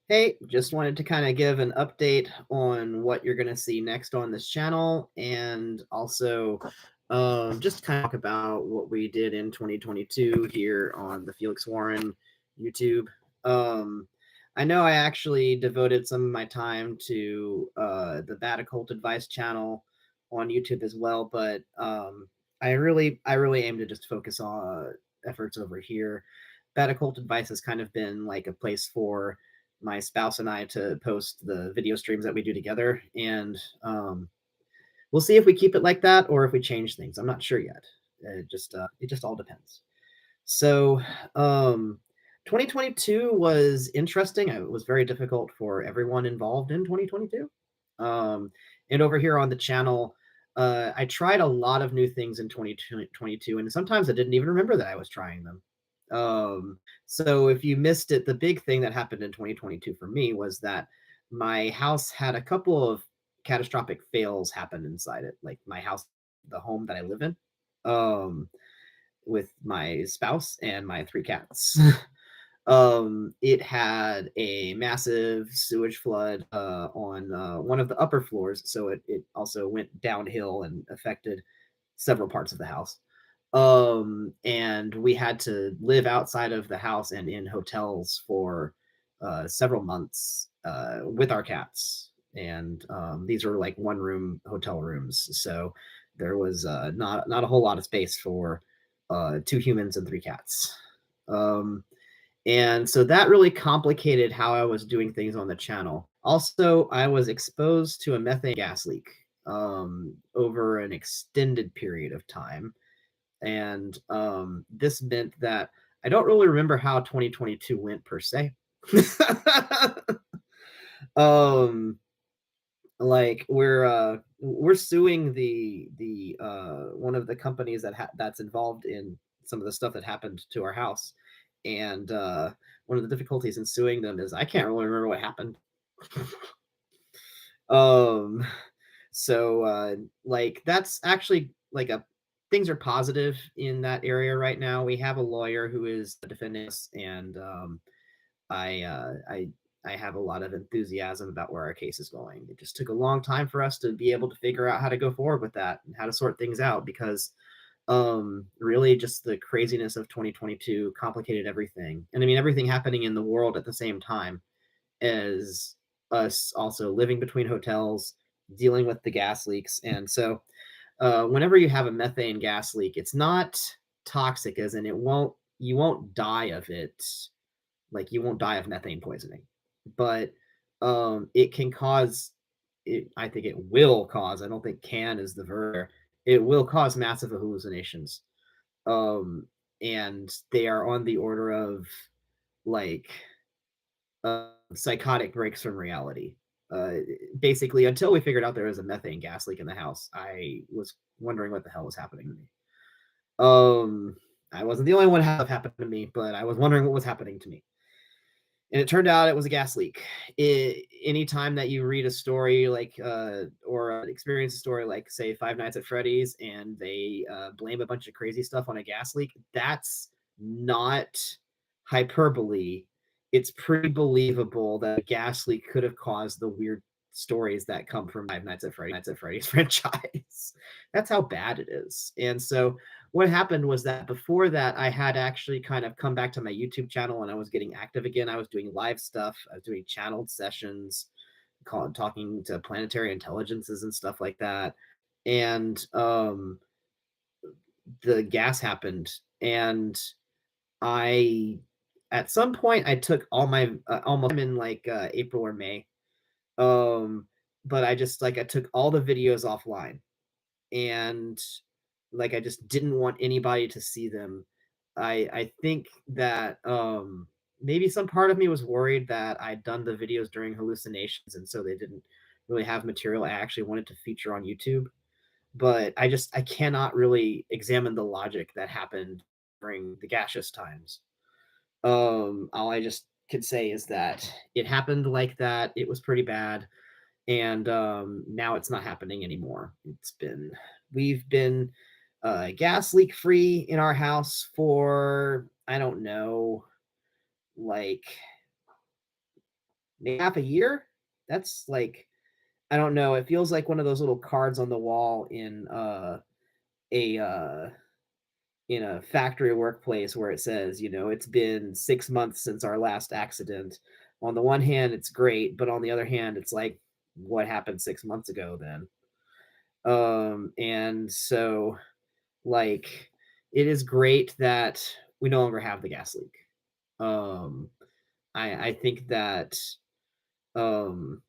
Hey, just wanted to kind of give an update on what you're going to see next on this channel and also just kind of talk about what we did in 2022 here on the Felix Warren YouTube. Um, I know I actually devoted some of my time to the Bad Occult Advice channel on YouTube as well, but I really aim to just focus on efforts over here. Bad Occult Advice has kind of been like a place for my spouse and I to post the video streams that we do together. And we'll see if we keep it like that or if we change things. I'm not sure yet. It just all depends. So 2022 was interesting. It was very difficult for everyone involved in 2022. And over here on the channel, I tried a lot of new things in 2022, and sometimes I didn't even remember that I was trying them. So if you missed it, the big thing that happened in 2022 for me was that my house had a couple of catastrophic fails happen inside it, like my house, the home that I live in, with my spouse and my three cats. It had a massive sewage flood on one of the upper floors, so it also went downhill and affected several parts of the house. And we had to live outside of the house and in hotels for several months with our cats. And these are like one room hotel rooms, so there was not a whole lot of space for two humans and three cats. Um, and so that really complicated how I was doing things on the channel. Also, I was exposed to a methane gas leak over an extended period of time. And this meant that I don't really remember how 2022 went per se. um, like we're suing the one of the companies that's involved in some of the stuff that happened to our house, and one of the difficulties in suing them is I can't really remember what happened. um so like that's actually like a things are positive in that area right now. We have a lawyer who is defending us, and I have a lot of enthusiasm about where our case is going. It just took a long time for us to be able to figure out how to go forward with that and how to sort things out, because really just the craziness of 2022 complicated everything. And I mean everything happening in the world at the same time as us also living between hotels, dealing with the gas leaks. And so whenever you have a methane gas leak, it's not toxic, as in you won't die of it, like you won't die of methane poisoning, but it can cause it. I think it will cause. I don't think can is the verb. It will cause massive hallucinations, um, and they are on the order of like psychotic breaks from reality. Uh, Basically, until we figured out there was a methane gas leak in the house, I was wondering what the hell was happening to me. Um, I wasn't the only one that happened to me, but I was wondering what was happening to me. And it turned out it was a gas leak. Anytime that you read a story like or experience a story like say Five Nights at Freddy's and they blame a bunch of crazy stuff on a gas leak, that's not hyperbole. It's pretty believable that a gas leak could have caused the weird stories that come from Five Nights at Freddy's franchise. That's how bad it is. And so what happened was that before that, I had actually kind of come back to my YouTube channel and I was getting active again. I was doing live stuff. I was doing channeled sessions, talking to planetary intelligences and stuff like that. And the gas happened, and I, at some point, I took all my almost in like April or May. Um, but I just like I took all the videos offline, and like I just didn't want anybody to see them. I think that maybe some part of me was worried that I'd done the videos during hallucinations, and so they didn't really have material I actually wanted to feature on YouTube. But I cannot really examine the logic that happened during the gaseous times. All I just could say is that it happened like that. It was pretty bad, and now it's not happening anymore. We've been gas leak free in our house for I don't know, like half a year? That's like, I don't know. It feels like one of those little cards on the wall a in a factory workplace where it says, it's been 6 months since our last accident. On the one hand, it's great, but on the other hand, it's like, what happened 6 months ago then? And so, like, it is great that we no longer have the gas leak. Um, I think that um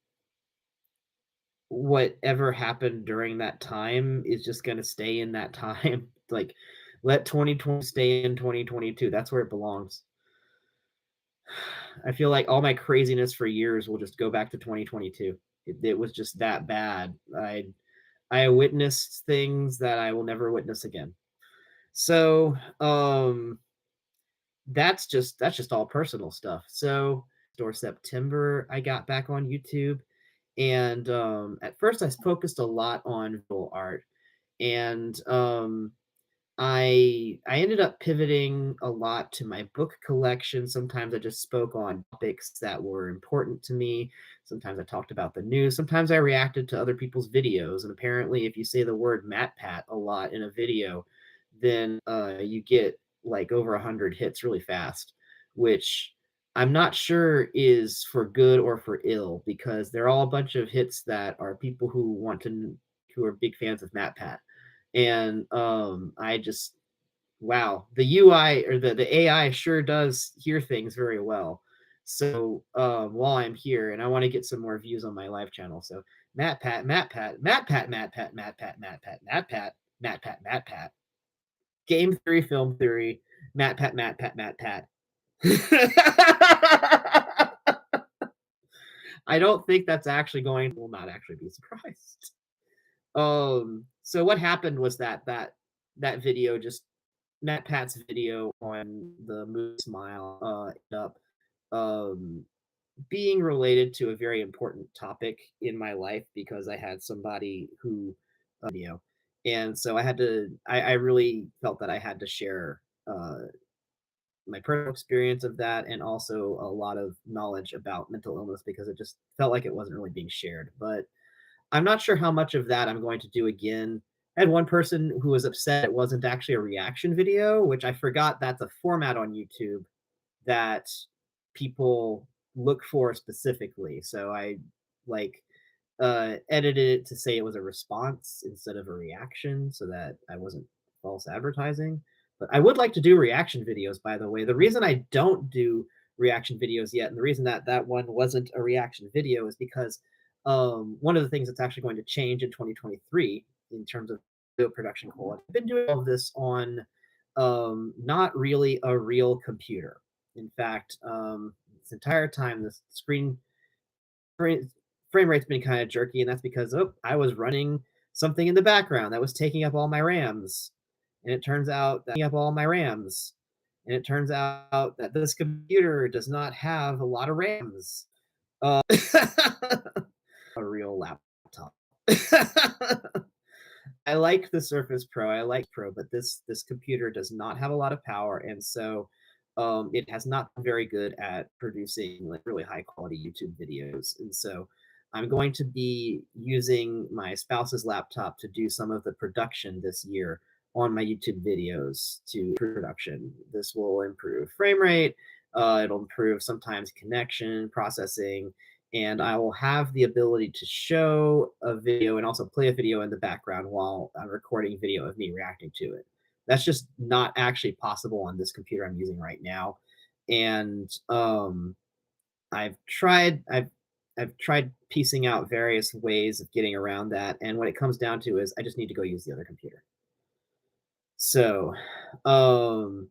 whatever happened during that time is just going to stay in that time. Like, let 2020 stay in 2022. That's where it belongs. I feel like all my craziness for years will just go back to 2022. It was just that bad. I witnessed things that I will never witness again. So, that's just all personal stuff. So, or September, I got back on YouTube, and at first I focused a lot on visual art, and I ended up pivoting a lot to my book collection. Sometimes I just spoke on topics that were important to me. Sometimes I talked about the news. Sometimes I reacted to other people's videos. And apparently, if you say the word MatPat a lot in a video, then you get like over 100 hits really fast, which I'm not sure is for good or for ill, because they're all a bunch of hits that are people who are big fans of MatPat. And I just, wow, the UI or the AI sure does hear things very well. So while I'm here, and I want to get some more views on my live channel, so Matt Pat, game theory, film theory, Matt Pat. I don't think that's actually going. Will not actually be surprised. So what happened was that video just Matt Pat's video on the movie Smile ended up um, being related to a very important topic in my life, because I had somebody who video, and so I really felt that I had to share my personal experience of that, and also a lot of knowledge about mental illness, because it just felt like it wasn't really being shared. But I'm not sure how much of that I'm going to do again. I had one person who was upset it wasn't actually a reaction video, which I forgot that's a format on YouTube that people look for specifically. So I like edited it to say it was a response instead of a reaction, so that I wasn't false advertising. But I would like to do reaction videos, by the way. The reason I don't do reaction videos yet, and the reason that that one wasn't a reaction video, is because one of the things that's actually going to change in 2023 in terms of video production quality. I've been doing all of this on not really a real computer. In fact, this entire time, the frame, frame rate's been kind of jerky, and that's because I was running something in the background that was taking up all my RAMs, and it turns out that up all my RAMs, and it turns out that this computer does not have a lot of RAMs. A real laptop. I like the Surface Pro. I like Pro, but this computer does not have a lot of power, and so it has not been very good at producing like really high quality YouTube videos. And so I'm going to be using my spouse's laptop to do some of the production this year on my YouTube videos to production. This will improve frame rate. It'll improve sometimes connection, processing, and I will have the ability to show a video and also play a video in the background while I'm recording video of me reacting to it. That's just not actually possible on this computer I'm using right now. And I've tried I've I've tried piecing out various ways of getting around that. And what it comes down to is I just need to go use the other computer. So um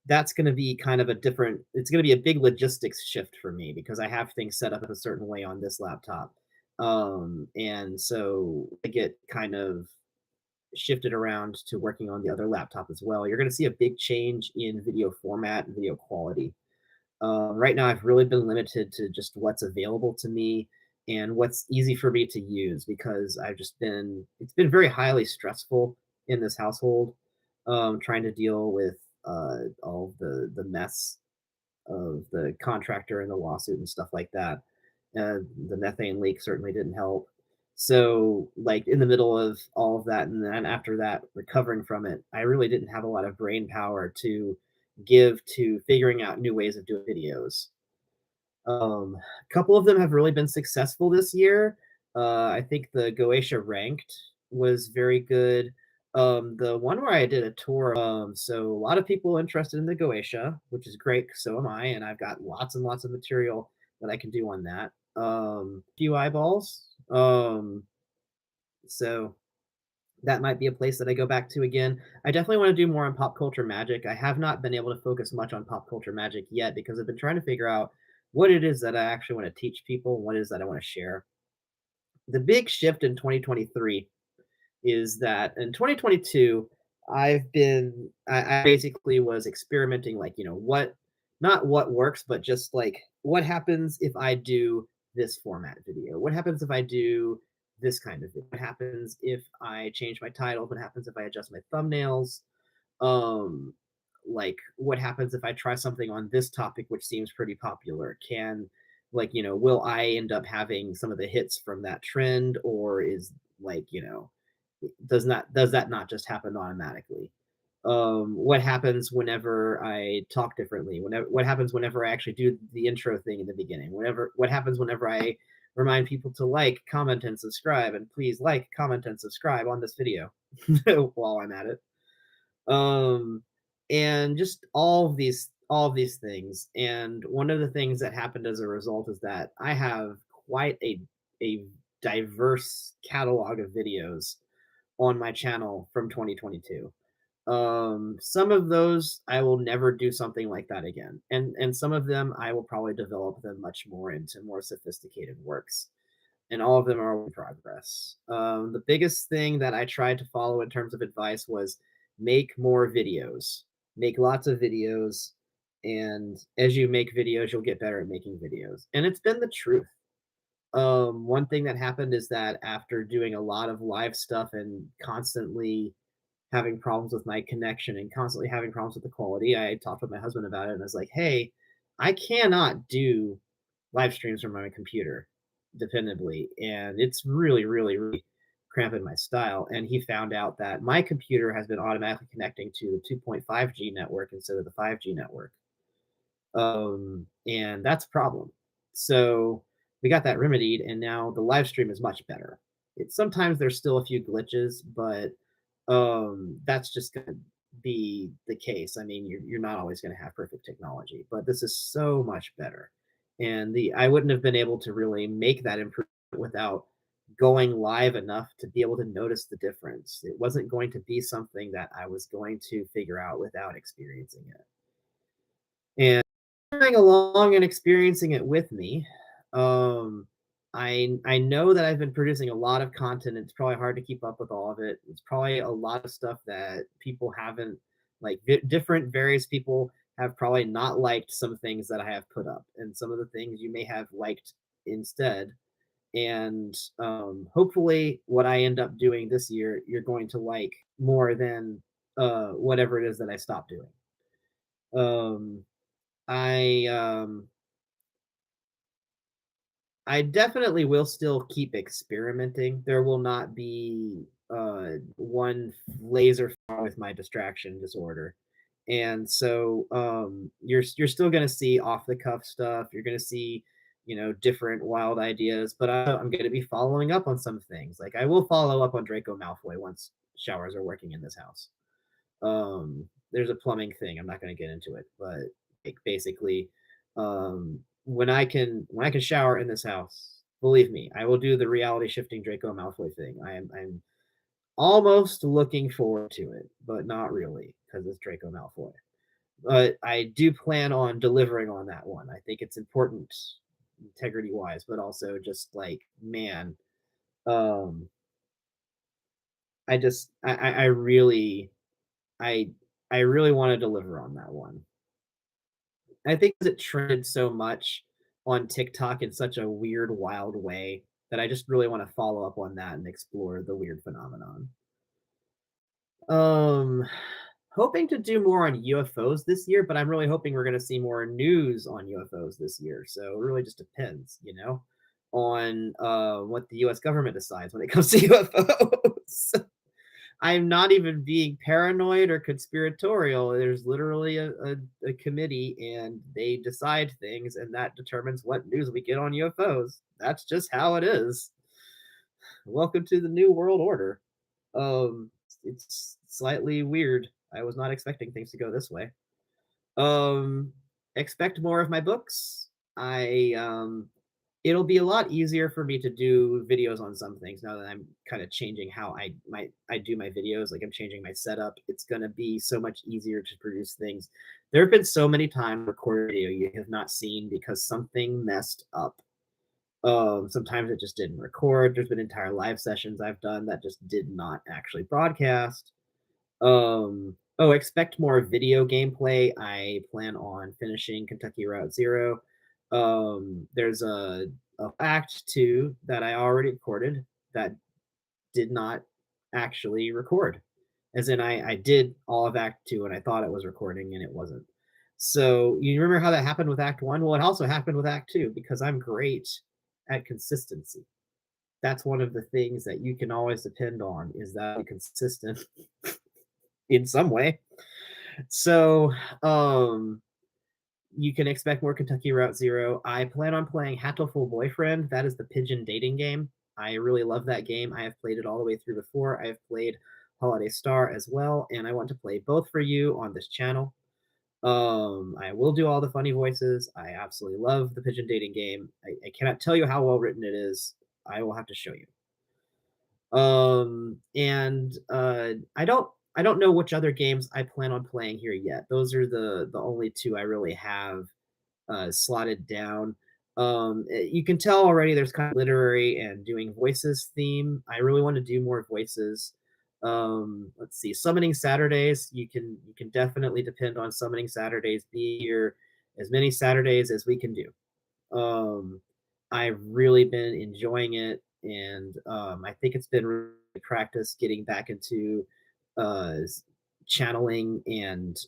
that's going to be kind of a different, it's going to be a big logistics shift for me, because I have things set up a certain way on this laptop. And so I get kind of shifted around to working on the other laptop as well. You're going to see a big change in video format and video quality. Right now, I've really been limited to just what's available to me and what's easy for me to use, because it's been very highly stressful in this household, trying to deal with all the mess of the contractor and the lawsuit and stuff like that. The methane leak certainly didn't help. So, like in the middle of all of that, and then after that, recovering from it, I really didn't have a lot of brain power to give to figuring out new ways of doing videos. A couple of them have really been successful this year. I think the Goetia Ranked was very good. The one where I did a tour, so a lot of people interested in the Goetia, which is great. So am I, and I've got lots and lots of material that I can do on that. Few eyeballs. So that might be a place that I go back to again. I definitely want to do more on pop culture magic. I have not been able to focus much on pop culture magic yet because I've been trying to figure out what it is that I actually want to teach people, what it is that I want to share. The big shift in 2023 is that in 2022, I basically was experimenting, like, what, not what works, but just like what happens if I do this format video? What happens if I do this kind of video? What happens if I change my title? What happens if I adjust my thumbnails? um like what happens if I try something on this topic which seems pretty popular? Can, like, will I end up having some of the hits from that trend, or is, like, does that not just happen automatically? What happens whenever I talk differently? What happens whenever I actually do the intro thing in the beginning? What happens whenever I remind people to like, comment, and subscribe, and please like, comment, and subscribe on this video while I'm at it? um and just all of these things. And one of the things that happened as a result is that I have quite a diverse catalog of videos on my channel from 2022. Some of those I will never do something like that again, and some of them I will probably develop them much more into more sophisticated works, and all of them are in progress. The biggest thing that I tried to follow in terms of advice was make more videos, make lots of videos, and as you make videos, you'll get better at making videos. And it's been the truth. One thing that happened is that after doing a lot of live stuff and constantly having problems with my connection and constantly having problems with the quality, I talked with my husband about it and I was like, hey, I cannot do live streams from my computer dependably. And it's really, really, really cramping my style. And he found out that my computer has been automatically connecting to the 2.5G network instead of the 5G network. And that's a problem. So we got that remedied, and now the live stream is much better. Sometimes there's still a few glitches, but that's just going to be the case. I mean, you're not always going to have perfect technology, but this is so much better. And the I wouldn't have been able to really make that improvement without going live enough to be able to notice the difference. It wasn't going to be something that I was going to figure out without experiencing it. And going along and experiencing it with me, um, I know that I've been producing a lot of content. It's probably hard to keep up with all of it. It's probably a lot of stuff that people haven't, like, different various people have probably not liked some things that I have put up, and some of the things you may have liked instead. And hopefully, what I end up doing this year, you're going to like more than whatever it is that I stopped doing. Um, I I definitely will still keep experimenting. There will not be one laser with my distraction disorder. And so you're still going to see off the cuff stuff. You're going to see, different wild ideas, but I'm going to be following up on some things. Like, I will follow up on Draco Malfoy once showers are working in this house. There's a plumbing thing. I'm not going to get into it, but, like, basically, when I can shower in this house, believe me, I will do the reality shifting Draco Malfoy thing. I'm almost looking forward to it, but not really because it's Draco Malfoy. But I do plan on delivering on that one. I think it's important, integrity wise, but also just like, man, um, I really I I really want to deliver on that one. I think it trended so much on TikTok in such a weird, wild way that I just really want to follow up on that and explore the weird phenomenon. Um, Hoping to do more on UFOs this year, but I'm really hoping we're going to see more news on UFOs this year. So it really just depends, you know. on what the US government decides when it comes to UFOs. I'm not even being paranoid or conspiratorial. There's literally a committee and they decide things, and that determines what news we get on UFOs. That's just how it is. Welcome to the new world order. Um, it's slightly weird. I was not expecting things to go this way. Um, expect more of my books. I It'll be a lot easier for me to do videos on some things now that I'm kind of changing how I do my videos. Like I'm changing my setup. It's gonna be so much easier to produce things. There have been so many times recorded video you have not seen because something messed up. Sometimes it just didn't record. There's been entire live sessions I've done that just did not actually broadcast. Oh, expect more video gameplay. I plan on finishing Kentucky Route Zero. There's a Act Two that I already recorded that did not actually record. As in, I did all of Act Two and I thought it was recording and it wasn't. So you remember how that happened with Act One? Well, it also happened with Act Two because I'm great at consistency. That's one of the things that you can always depend on is that I'm consistent in some way. So, um, you can expect more Kentucky Route Zero. I plan on playing Hatoful Boyfriend. That is the pigeon dating game. I really love that game. I have played it all the way through before. I have played Holiday Star as well, and I want to play both for you on this channel. I will do all the funny voices. I absolutely love the pigeon dating game. I cannot tell you how well written it is. I will have to show you. And I don't know which other games I plan on playing here yet. Those are the only two I really have slotted down. You can tell already there's kind of literary and doing voices theme. I really want to do more voices. Let's see, summoning Saturdays. You can definitely depend on summoning Saturdays. Be here as many Saturdays as we can do. Um, I've really been enjoying it, and I think it's been really practice getting back into channeling and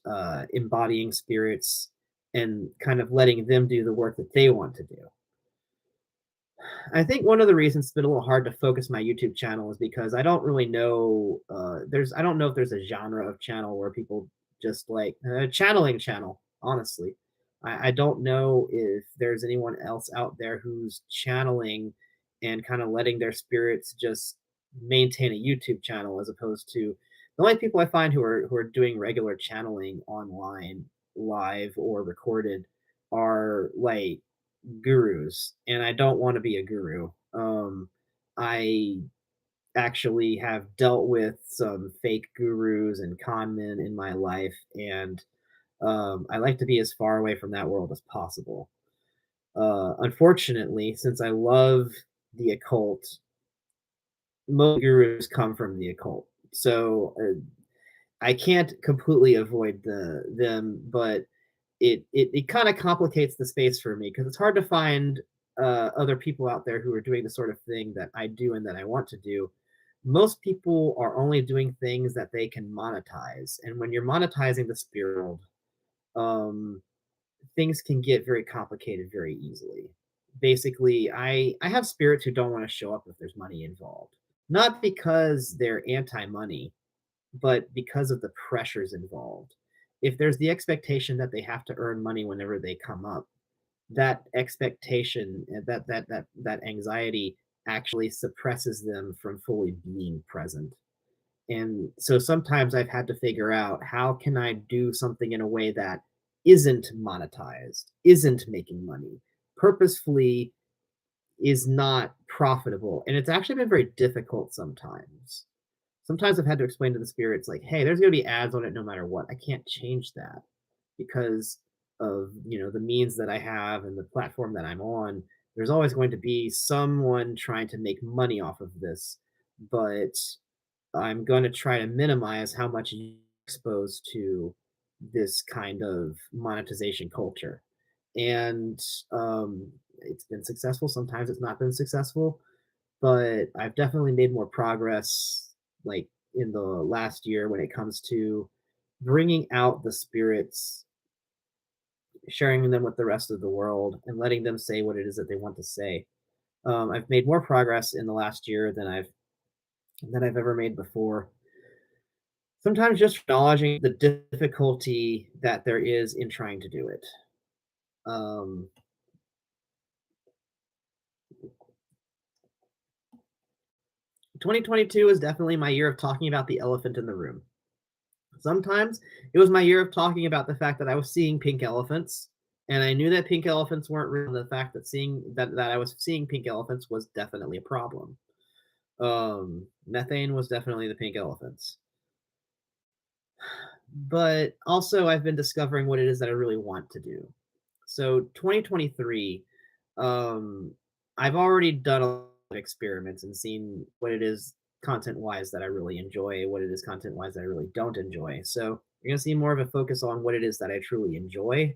embodying spirits and kind of letting them do the work that they want to do. I think one of the reasons it's been a little hard to focus my YouTube channel is because I don't really know. I don't know if there's a genre of channel where people just like channeling channel. Honestly, I don't know if there's anyone else out there who's channeling and kind of letting their spirits just maintain a YouTube channel as opposed to the only people I find who are doing regular channeling online, live or recorded, are like gurus, and I don't want to be a guru. I actually have dealt with some fake gurus and con men in my life, and I like to be as far away from that world as possible. Unfortunately, since I love the occult, most gurus come from the occult, so I can't completely avoid them, but it kind of complicates the space for me because it's hard to find other people out there who are doing the sort of thing that I do and that I want to do. Most people are only doing things that they can monetize, and when you're monetizing the spirit world, um, things can get very complicated very easily. Basically, I have spirits who don't want to show up if there's money involved, not because they're anti-money, but because of the pressures involved. If there's the expectation that they have to earn money whenever they come up, that expectation, that anxiety actually suppresses them from fully being present. And so sometimes I've had to figure out how can I do something in a way that isn't monetized, isn't making money, purposefully is not profitable. And it's actually been very difficult sometimes. Sometimes I've had to explain to the spirits, like, hey, there's going to be ads on it no matter what. I can't change that because of the means that I have and the platform that I'm on. There's always going to be someone trying to make money off of this, but I'm going to try to minimize how much you exposed to this kind of monetization culture. And it's been successful. Sometimes it's not been successful, but I've definitely made more progress, like in the last year, when it comes to bringing out the spirits, sharing them with the rest of the world, and letting them say what it is that they want to say. I've made more progress in the last year than I've ever made before. Sometimes just acknowledging the difficulty that there is in trying to do it. Um, 2022 is definitely my year of talking about the elephant in the room. Sometimes it was my year of talking about the fact that I was seeing pink elephants, and I knew that pink elephants weren't real. The fact that I was seeing pink elephants was definitely a problem. Methane was definitely the pink elephants. But also, I've been discovering what it is that I really want to do. So 2023, um, I've already done a lot of experiments and seen what it is content wise that I really enjoy, what it is content wise that I really don't enjoy. So you're gonna see more of a focus on what it is that I truly enjoy,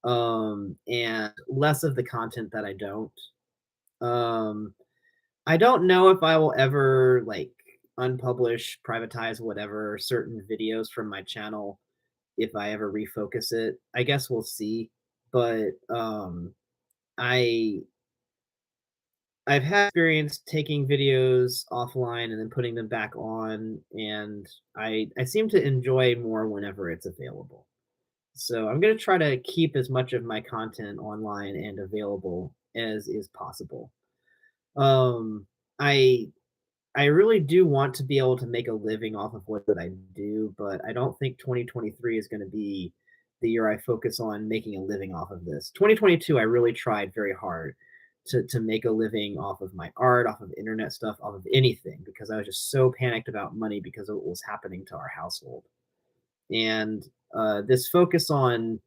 and less of the content that I don't. Um, I don't know if I will ever like unpublish, privatize, whatever certain videos from my channel if I ever refocus it. I guess we'll see. But I I've had experience taking videos offline and then putting them back on, and I seem to enjoy more whenever it's available. So I'm gonna try to keep as much of my content online and available as is possible. Um, I I really do want to be able to make a living off of what that I do, but I don't think 2023 is going to be the year I focus on making a living off of this. 2022, I really tried very hard to make a living off of my art, off of internet stuff, off of anything because I was just so panicked about money because of what was happening to our household. And this focus on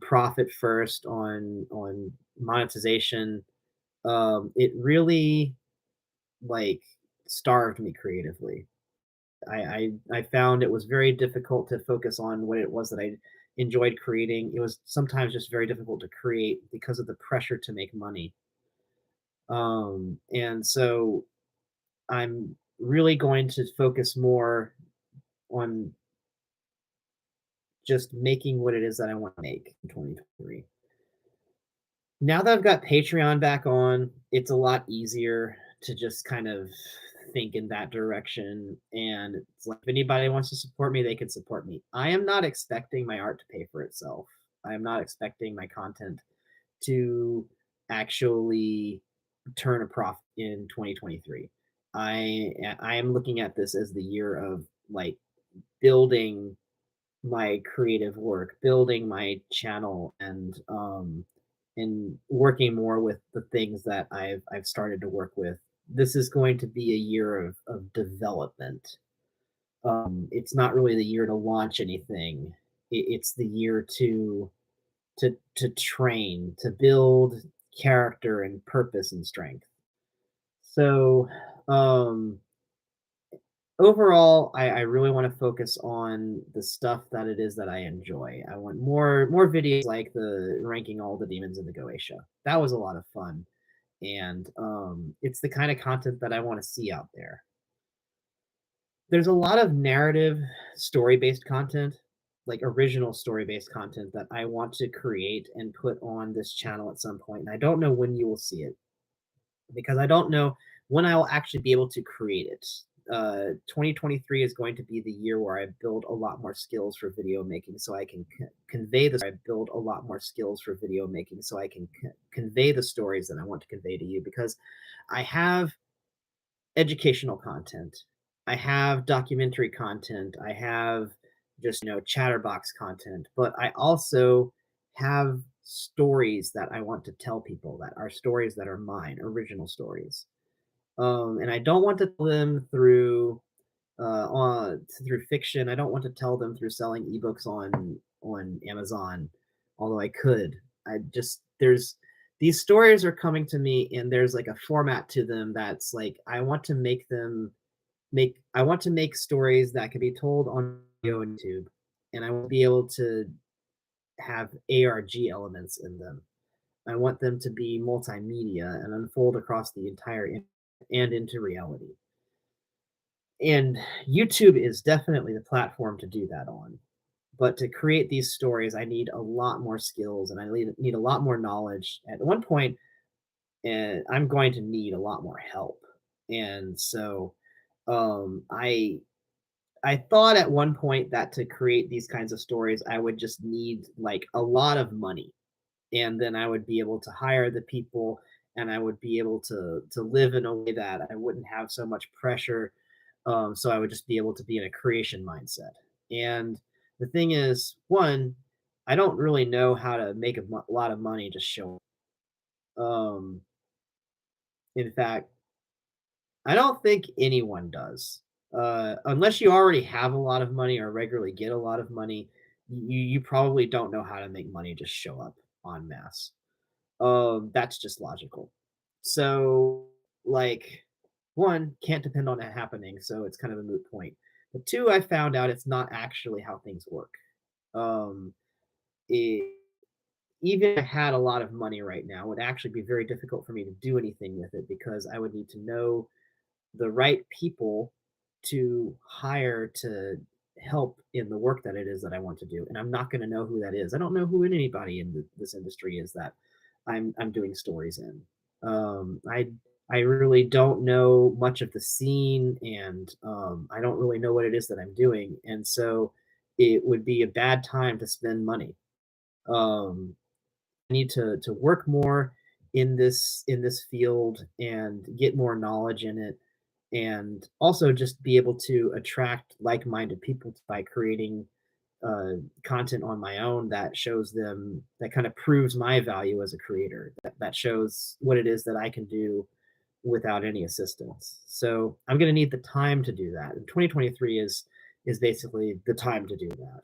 profit first, on monetization, it really like starved me creatively. I found it was very difficult to focus on what it was that I enjoyed creating. It was sometimes just very difficult to create because of the pressure to make money. And so I'm really going to focus more on just making what it is that I want to make in 2023. Now that I've got Patreon back on, it's a lot easier to just kind of think in that direction. And it's like if anybody wants to support me, they can support me. I am not expecting my art to pay for itself. I am not expecting my content to actually turn a profit in 2023. I am looking at this as the year of like building my creative work, building my channel, and working more with the things that I've started to work with. This is going to be a year of development. It's not really the year to launch anything. It's the year to train, to build character and purpose and strength. So, um, overall, I really want to focus on the stuff that it is that I enjoy. I want more videos like the ranking all the demons in the Goetia. That was a lot of fun, and it's the kind of content that I want to see out there. There's a lot of narrative, story-based content, like original story-based content that I want to create and put on this channel at some point, and I don't know when you will see it because I don't know when I will actually be able to create it. 2023 is going to be the year where I build a lot more skills for video making so I can convey this. I build a lot more skills for video making so I can convey the stories that I want to convey to you because I have educational content. I have documentary content. I have just, chatterbox content, but I also have stories that I want to tell people that are stories that are mine, original stories. And I don't want to tell them through fiction. I don't want to tell them through selling ebooks on Amazon, although I could. I just there's these stories are coming to me, and there's like a format to them that's like I want to make them make. I want to make stories that can be told on video and YouTube, and I will be able to have ARG elements in them. I want them to be multimedia and unfold across the entire and into reality. And YouTube is definitely the platform to do that on. But to create these stories, I need a lot more skills and I need a lot more knowledge. At one point, and I'm going to need a lot more help. And so um, I I thought at one point that to create these kinds of stories, I would just need like a lot of money, and then I would be able to hire the people, and I would be able to live in a way that I wouldn't have so much pressure. So I would just be able to be in a creation mindset. And the thing is, one, I don't really know how to make a lot of money just show. In fact, I don't think anyone does. Unless you already have a lot of money or regularly get a lot of money, you probably don't know how to make money just show up en masse. That's just logical. So, like, one, can't depend on it happening, so it's kind of a moot point. But two, I found out it's not actually how things work. Um, it, Even if I had a lot of money right now, it would actually be very difficult for me to do anything with it because I would need to know the right people to hire to help in the work that it is that I want to do, and I'm not going to know who that is. I don't know who anybody in this industry is that I'm doing stories in. I really don't know much of the scene, and I don't really know what it is that I'm doing, and so it would be a bad time to spend money. Um, I need to work more in this field and get more knowledge in it, and also just be able to attract like-minded people by creating content on my own that shows them, that kind of proves my value as a creator, that shows what it is that I can do without any assistance. So I'm going to need the time to do that, and 2023 is basically the time to do that.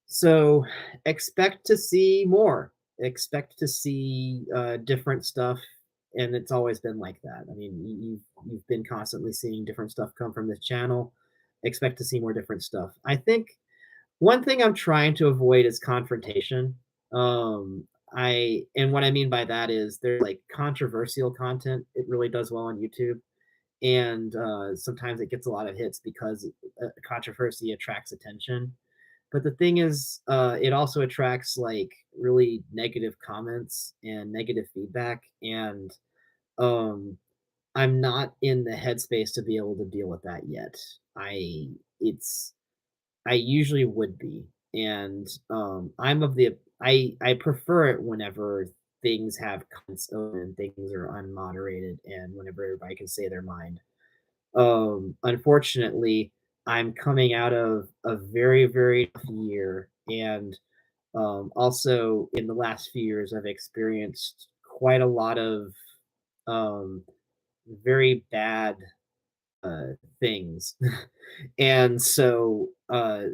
So expect to see more. Expect to see different stuff, and it's always been like that. I mean, you've been constantly seeing different stuff come from this channel. Expect to see more different stuff. I think one thing I'm trying to avoid is confrontation. I and what I mean by that is there's like controversial content. It really does well on YouTube, and sometimes it gets a lot of hits because controversy attracts attention. But the thing is, it also attracts like really negative comments and negative feedback, and um, I'm not in the headspace to be able to deal with that yet. I it's I usually would be, and I'm of the I prefer it whenever things have comments and things are unmoderated, and whenever everybody can say their mind. Unfortunately, I'm coming out of a very, very tough year, and also in the last few years, I've experienced quite a lot of um, very bad things. And so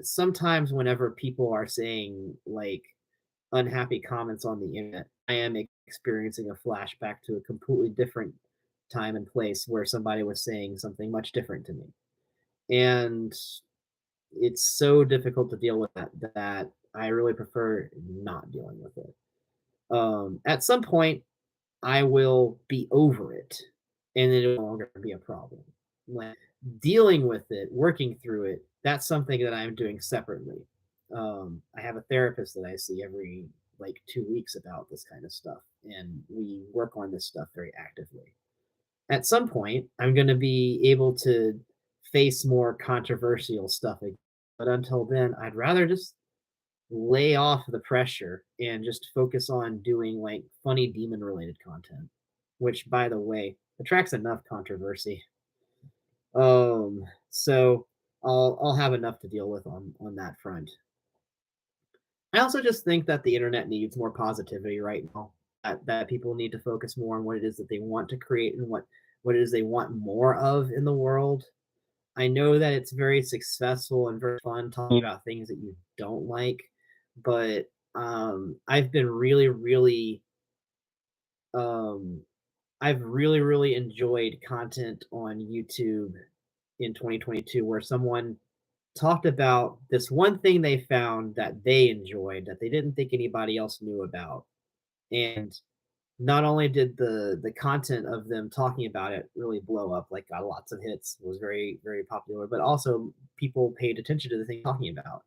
sometimes whenever people are saying like unhappy comments on the internet, I am experiencing a flashback to a completely different time and place where somebody was saying something much different to me. And it's so difficult to deal with that I really prefer not dealing with it. At some point, I will be over it, and it'll no longer be a problem. Like dealing with it, working through it, that's something that I'm doing separately. I have a therapist that I see every like 2 weeks about this kind of stuff, and we work on this stuff very actively. At some point, I'm going to be able to face more controversial stuff. But until then, I'd rather just lay off the pressure and just focus on doing like funny demon related content, which by the way attracts enough controversy. So I'll have enough to deal with on that front. I also just think that the internet needs more positivity right now. That people need to focus more on what it is that they want to create and what it is they want more of in the world. I know that it's very successful and very fun talking about things that you don't like, but I've been um, I've really enjoyed content on YouTube in 2022 where someone talked about this one thing they found that they enjoyed that they didn't think anybody else knew about. And not only did the content of them talking about it really blow up, like got lots of hits, was very popular, but also people paid attention to the thing talking about.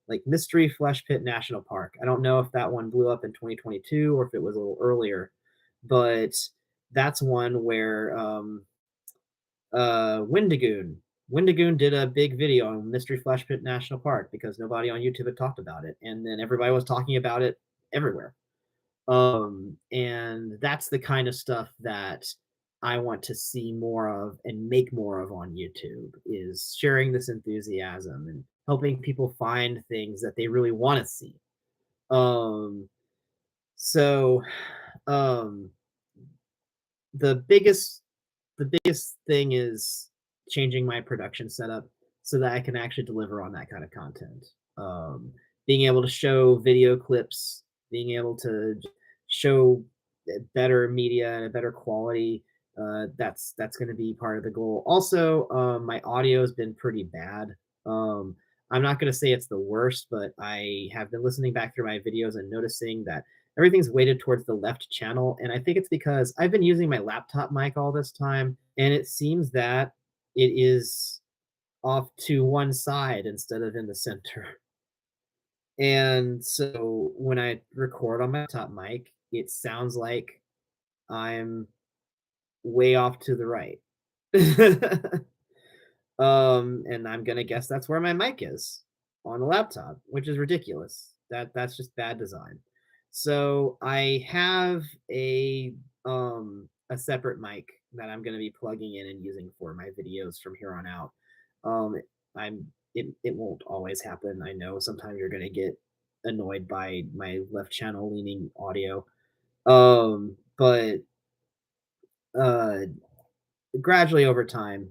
like Mystery Flesh Pit National Park. I don't know if that one blew up in 2022 or if it was a little earlier, but that's one where Wendigoon. Wendigoon did a big video on Mystery Flesh Pit National Park because nobody on YouTube had talked about it, and then everybody was talking about it everywhere. And that's the kind of stuff that I want to see more of and make more of on YouTube, is sharing this enthusiasm and helping people find things that they really want to see. Um, so um, the biggest thing is changing my production setup so that I can actually deliver on that kind of content. Um, Being able to show video clips, being able to show better media and a better quality. That's going to be part of the goal. Also, my audio has been pretty bad. Um, I'm not going to say it's the worst, but I have been listening back through my videos and noticing that everything's weighted towards the left channel. And I think it's because I've been using my laptop mic all this time, and it seems that it is off to one side instead of in the center. And so when I record on my laptop mic, it sounds like I'm way off to the right. And I'm gonna guess that's where my mic is on the laptop, which is ridiculous. That's just bad design. So I have a separate mic that I'm gonna be plugging in and using for my videos from here on out. Um, it won't always happen. I know sometimes you're gonna get annoyed by my left channel leaning audio. But uh, gradually over time,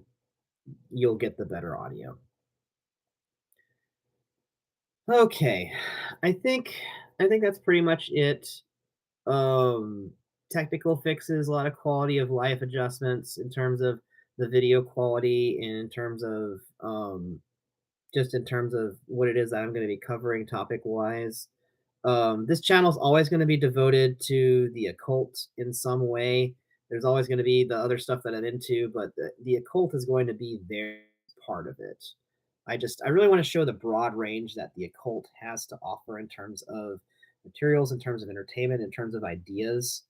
you'll get the better audio. Okay. I think I think that's pretty much it. Technical fixes, a lot of quality of life adjustments in terms of the video quality and in terms of just in terms of what it is that I'm going to be covering topic wise. This channel is always going to be devoted to the occult in some way. There's always going to be the other stuff that I'm into, but the occult is going to be their part of it. I really want to show the broad range that the occult has to offer in terms of materials, in terms of entertainment, in terms of ideas.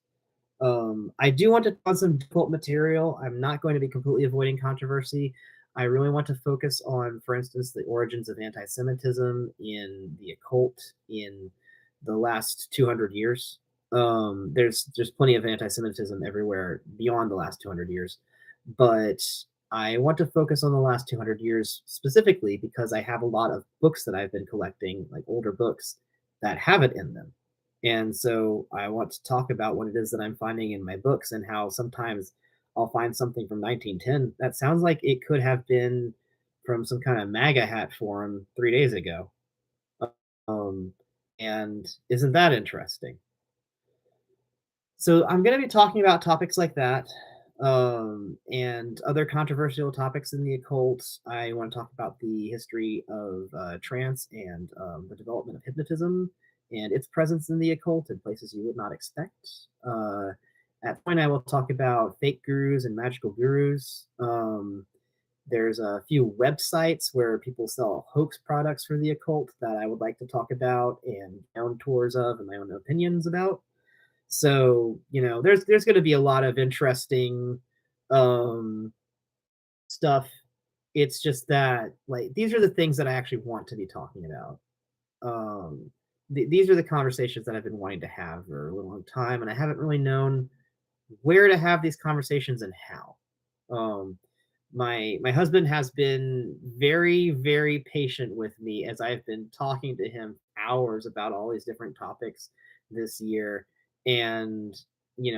I do want to on some difficult material. I'm not going to be completely avoiding controversy. I really want to focus on, for instance, the origins of anti-Semitism in the occult in the last 200 years. There's plenty of anti-Semitism everywhere beyond the last 200 years, but I want to focus on the last 200 years specifically because I have a lot of books that I've been collecting, like older books, that have it in them. And so I want to talk about what it is that I'm finding in my books and how sometimes I'll find something from 1910 that sounds like it could have been from some kind of MAGA hat forum 3 days ago. Um, and isn't that interesting? So I'm going to be talking about topics like that, and other controversial topics in the occult. I want to talk about the history of trance and the development of hypnotism and its presence in the occult in places you would not expect. At the point, I will talk about fake gurus and magical gurus. There's a few websites where people sell hoax products for the occult that I would like to talk about and my own tours of and my own opinions about. So, there's going to be a lot of interesting um, stuff. It's just that, like, these are the things that I actually want to be talking about. These are the conversations that I've been wanting to have for a long time, and I haven't really known where to have these conversations and how. Um, my husband has been very, very patient with me as I've been talking to him hours about all these different topics this year. And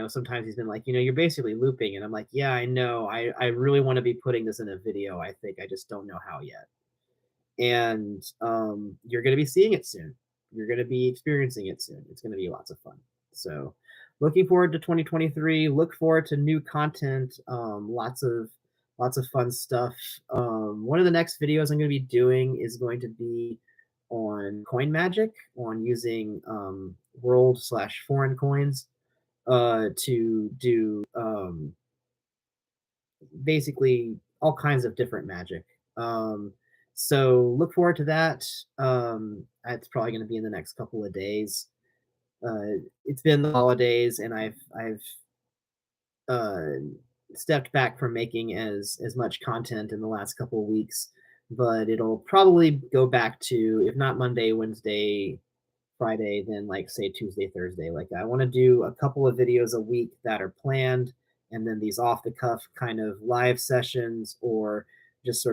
sometimes he's been like, you're basically looping. And I'm like, yeah, I know. I really want to be putting this in a video. I think I just don't know how yet. And you're going to be seeing it soon. You're going to be experiencing it soon. It's going to be lots of fun. So, looking forward to 2023. Look forward to new content. Lots of fun stuff. One of the next videos I'm going to be doing is going to be on coin magic, on using world/foreign coins to do basically all kinds of different magic. So look forward to that. It's probably going to be in the next couple of days. It's been the holidays, and I've uh, stepped back from making as much content in the last couple of weeks, but it'll probably go back to, if not Monday, Wednesday, Friday, then like say Tuesday, Thursday. Like I want to do a couple of videos a week that are planned, and then these off the cuff kind of live sessions or just sort